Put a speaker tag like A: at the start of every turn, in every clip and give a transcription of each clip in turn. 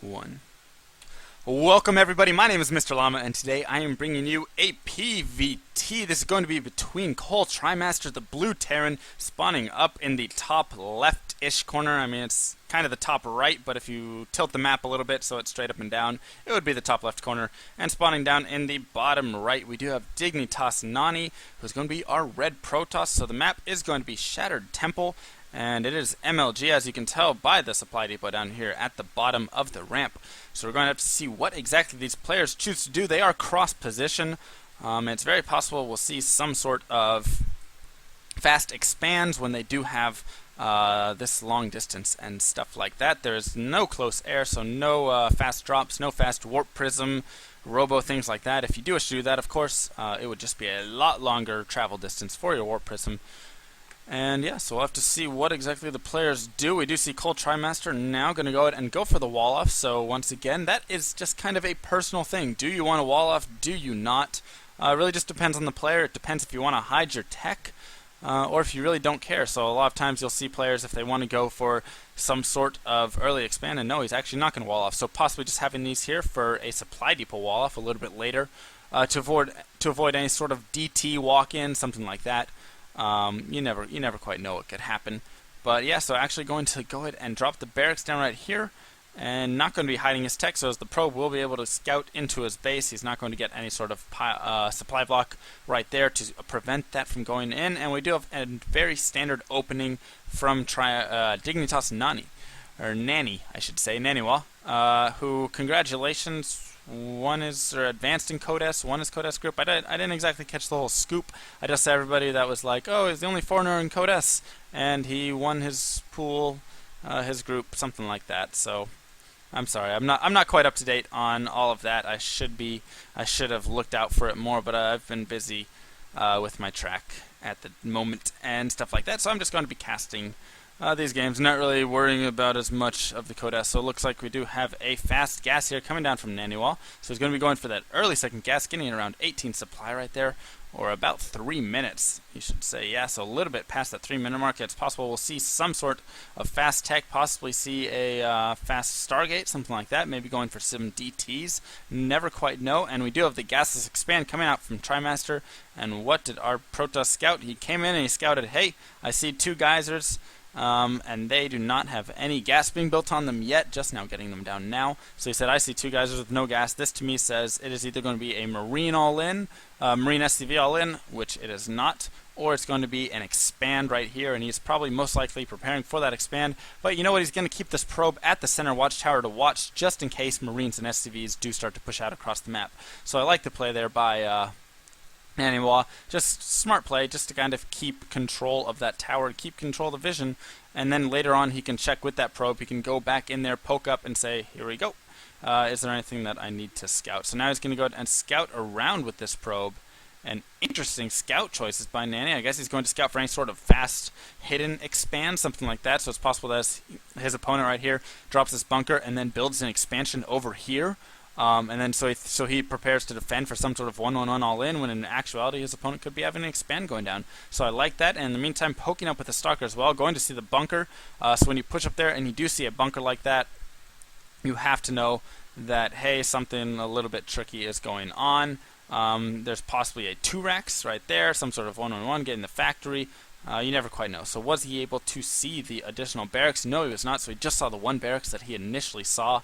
A: 1. Welcome everybody, my name is Mr. Llama and today I am bringing you a PvT. This is going to be between coLTrimaster, the blue Terran, spawning up in the top left-ish corner. I mean, it's kind of the top right, but if you tilt the map a little bit so it's straight up and down, it would be the top left corner. And spawning down in the bottom right, we do have QuanticNaniwa, who's going to be our red Protoss. So the map is going to be Shattered Temple, and it is MLG, as you can tell by the supply depot down here at the bottom of the ramp. So we're going to have to see what exactly these players choose to do. They are cross-position. It's very possible we'll see some sort of fast expands when they do have this long distance and stuff like that. There's no close air, so no fast drops, no fast warp prism, robo, things like that. If you do wish to do that, of course, it would just be a lot longer travel distance for your warp prism. And yeah, so we'll have to see what exactly the players do. We do see coLTrimaster now going to go ahead and go for the wall off. So once again, that is just kind of a personal thing. Do you want a wall off? Do you not? It really just depends on the player. It depends if you want to hide your tech or if you really don't care. So a lot of times you'll see players, if they want to go for some sort of early expand, and no, he's actually not going to wall off. So possibly just having these here for a supply depot wall off a little bit later to avoid any sort of DT walk-in, something like that. You never quite know what could happen. But yeah, so actually going to go ahead and drop the barracks down right here, and not going to be hiding his tech, so as the probe will be able to scout into his base. He's not going to get any sort of supply block right there to prevent that from going in. And we do have a very standard opening from QuanticNaniwa, or Nani, I should say, Naniwa, who, congratulations. One is advanced in Codes, one is Codes group. I didn't exactly catch the whole scoop. I just saw everybody that was like, oh, he's the only foreigner in Codes, and he won his pool, his group, something like that. So I'm sorry, I'm not quite up to date on all of that. I should have looked out for it more, but I've been busy with my track at the moment and stuff like that. So I'm just going to be casting these games, not really worrying about as much of the Codes. So it looks like we do have a fast gas here coming down from Naniwa. So he's going to be going for that early second gas, getting around 18 supply right there, or about 3 minutes, you should say. Yeah, so a little bit past that 3-minute mark. It's possible we'll see some sort of fast tech, possibly see a fast Stargate, something like that, maybe going for some DTs. Never quite know. And we do have the gasless expand coming out from Trimaster. And what did our Protoss scout? He came in and he scouted, hey, I see 2 geysers. And they do not have any gas being built on them yet, just now getting them down now. So he said, I see 2 geysers with no gas. This to me says it is either going to be a Marine all-in, Marine SCV all-in, which it is not, or it's going to be an expand right here, and he's probably most likely preparing for that expand. But you know what, he's going to keep this probe at the center watchtower to watch, just in case Marines and SCVs do start to push out across the map. So I like the play there by Naniwa. Just smart play, just to kind of keep control of that tower, keep control of the vision, and then later on he can check with that probe. He can go back in there, poke up, and say, here we go. Is there anything that I need to scout? So now he's going to go ahead and scout around with this probe. And interesting scout choices by Nani. I guess he's going to scout for any sort of fast hidden expand, something like that. So it's possible that his opponent right here drops this bunker and then builds an expansion over here. And then so he prepares to defend for some sort of 1-1-1 all-in, when in actuality his opponent could be having an expand going down. So I like that, and in the meantime poking up with the Stalker as well, going to see the bunker. So when you push up there and you do see a bunker like that, you have to know that, hey, something a little bit tricky is going on. There's possibly a 2-Rex right there, some sort of 1-1-1 getting the factory. You never quite know. So was he able to see the additional barracks? No, he was not, so he just saw the 1 barracks that he initially saw.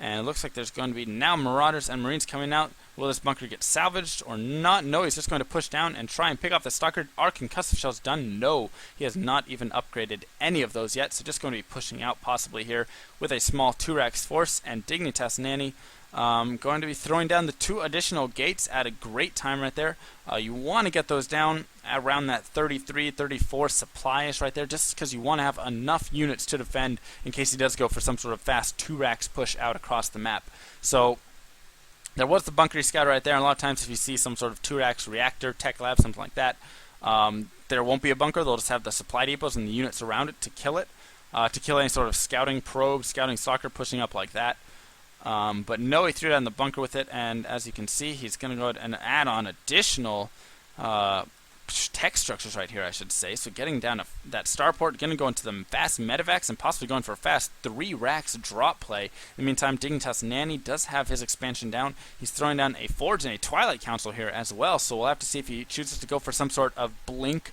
A: And it looks like there's going to be now Marauders and Marines coming out. Will this bunker get salvaged or not? No, he's just going to push down and try and pick off the Stalker. Are concussive shells done? No, he has not even upgraded any of those yet. So just going to be pushing out possibly here with a small 2-Rex force. And QuanticNaniwa going to be throwing down the 2 additional gates at a great time right there. You want to get those down around that 33, 34 supply-ish right there, just because you want to have enough units to defend in case he does go for some sort of fast 2-Rex push out across the map. So there was the bunker scout right there, and a lot of times if you see some sort of 2-Rex reactor, tech lab, something like that, there won't be a bunker. They'll just have the supply depots and the units around it to kill it, to kill any sort of scouting probe, scouting stalker pushing up like that. But no, he threw down the bunker with it, and as you can see, he's going to go ahead and add on additional tech structures right here, I should say. So getting down to that starport, going to go into the fast medevacs and possibly going for a fast 3 racks drop play. In the meantime, QuanticNaniwa does have his expansion down. He's throwing down a Forge and a Twilight Council here as well. So we'll have to see if he chooses to go for some sort of blink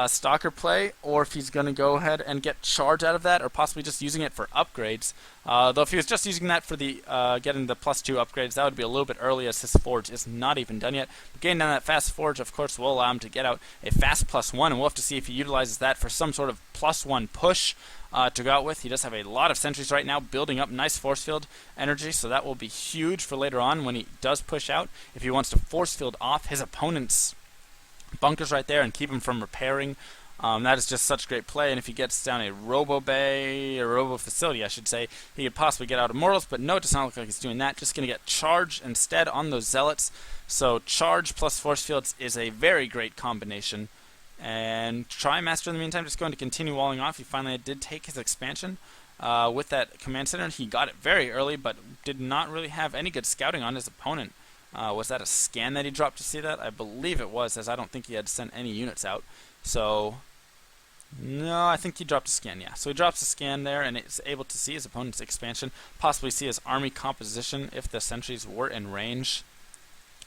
A: stalker play, or if he's going to go ahead and get charge out of that, or possibly just using it for upgrades. Though if he was just using that for the getting the +2 upgrades, that would be a little bit early, as his Forge is not even done yet. But getting down that fast Forge, of course, will allow him to get out a fast +1, and we'll have to see if he utilizes that for some sort of +1 push to go out with. He does have a lot of sentries right now, building up nice force field energy, so that will be huge for later on when he does push out. If he wants to force field off his opponent's bunkers right there and keep him from repairing, that is just such great play. And if he gets down a robo bay, or robo facility I should say, he could possibly get out Immortals, but no, it does not look like he's doing that. Just going to get charge instead on those zealots. So charge plus force fields is a very great combination. And TriMaster in the meantime just going to continue walling off. He finally did take his expansion with that command center. He got it very early, but did not really have any good scouting on his opponent. Was that a scan that he dropped to see that? I believe it was, as I don't think he had sent any units out. So, no, I think he dropped a scan, yeah. So he drops a scan there, and is able to see his opponent's expansion, possibly see his army composition if the sentries were in range.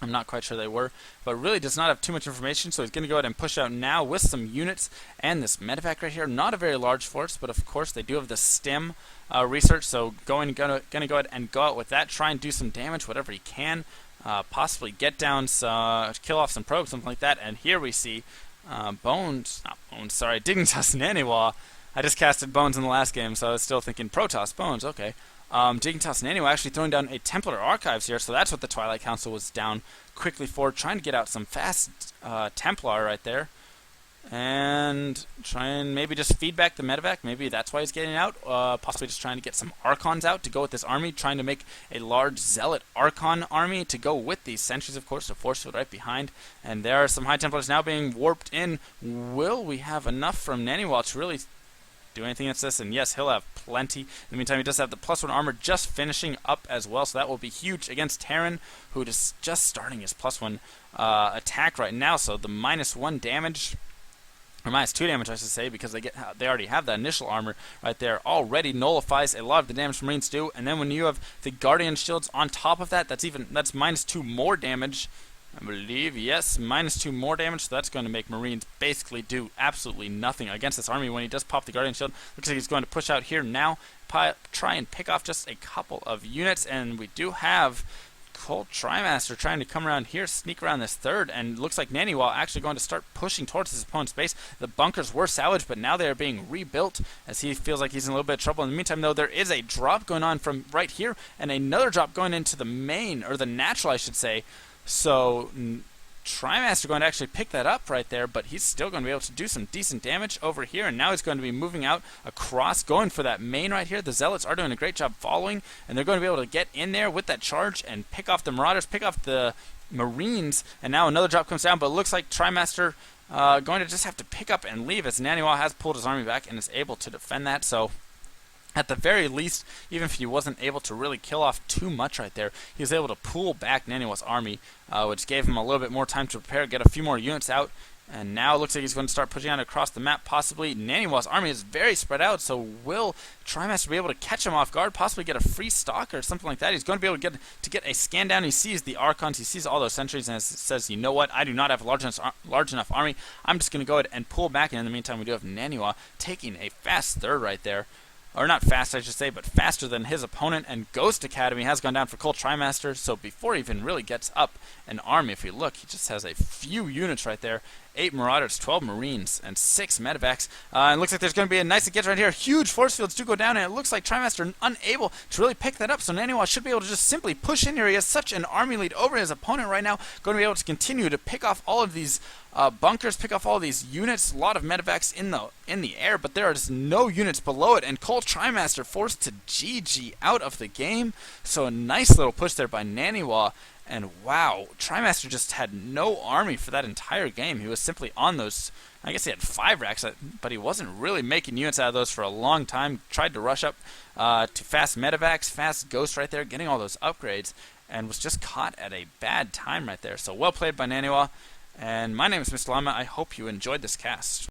A: I'm not quite sure they were, but really does not have too much information, so he's going to go ahead and push out now with some units and this medevac right here. Not a very large force, but of course they do have the stem research, so going to go ahead and go out with that, try and do some damage, whatever he can. Possibly get down, kill off some probes, something like that. And here we see QuanticNaniwa. I just casted Bones in the last game, so I was still thinking Protoss, Bones, okay. QuanticNaniwa actually throwing down a Templar Archives here, so that's what the Twilight Council was down quickly for, trying to get out some fast Templar right there. And try and maybe just feed back the medevac. Maybe that's why he's getting out. Possibly just trying to get some Archons out to go with this army. Trying to make a large Zealot Archon army to go with these sentries, of course, to force field right behind. And there are some High Templars now being warped in. Will we have enough from Naniwa to really do anything against this? And yes, he'll have plenty. In the meantime, he does have the +1 armor just finishing up as well. So that will be huge against Terran, who is just starting his +1 attack right now. So the -1 damage, or -2 damage, I should say, because they already have that initial armor right there, already nullifies a lot of the damage Marines do. And then when you have the Guardian shields on top of that, that's -2 more damage, I believe. Yes, -2 more damage. So that's going to make Marines basically do absolutely nothing against this army when he does pop the Guardian shield. Looks like he's going to push out here now, try and pick off just a couple of units, and we do have coLTrimaster trying to come around here, sneak around this third, and looks like Naniwa actually going to start pushing towards his opponent's base. The bunkers were salvaged, but now they are being rebuilt as he feels like he's in a little bit of trouble. In the meantime, though, there is a drop going on from right here, and another drop going into the main, or the natural, I should say. So TriMaster going to actually pick that up right there, but he's still going to be able to do some decent damage over here, and now he's going to be moving out across, going for that main right here. The Zealots are doing a great job following, and they're going to be able to get in there with that charge and pick off the Marauders, pick off the Marines, and now another drop comes down, but it looks like TriMaster going to just have to pick up and leave, as Naniwa has pulled his army back and is able to defend that. So at the very least, even if he wasn't able to really kill off too much right there, he was able to pull back Naniwa's army, which gave him a little bit more time to prepare, get a few more units out. And now it looks like he's going to start pushing out across the map, possibly. Naniwa's army is very spread out, so will TriMaster be able to catch him off guard, possibly get a free stock or something like that? He's going to be able to get a scan down. He sees the Archons, he sees all those sentries, and says, you know what, I do not have a large enough army. I'm just going to go ahead and pull back, and in the meantime, we do have Naniwa taking a fast third right there. Or not fast, I should say, but faster than his opponent. And Ghost Academy has gone down for coLTrimaster, so before he even really gets up an army, if we look, he just has a few units right there. 8 Marauders, 12 Marines, and 6 medevacs. And it looks like there's going to be a nice engagement right here. Huge force fields do go down, and it looks like TriMaster unable to really pick that up. So Naniwa should be able to just simply push in here. He has such an army lead over his opponent right now. Going to be able to continue to pick off all of these bunkers, pick off all these units. A lot of medevacs in the air, but there are just no units below it. And coLTrimaster forced to GG out of the game. So a nice little push there by Naniwa. And wow, TriMaster just had no army for that entire game. He was simply on those, I guess he had 5 racks, but he wasn't really making units out of those for a long time. Tried to rush up to fast medevacs, fast Ghost right there, getting all those upgrades, and was just caught at a bad time right there. So well played by Naniwa. And my name is Mr. Llama. I hope you enjoyed this cast.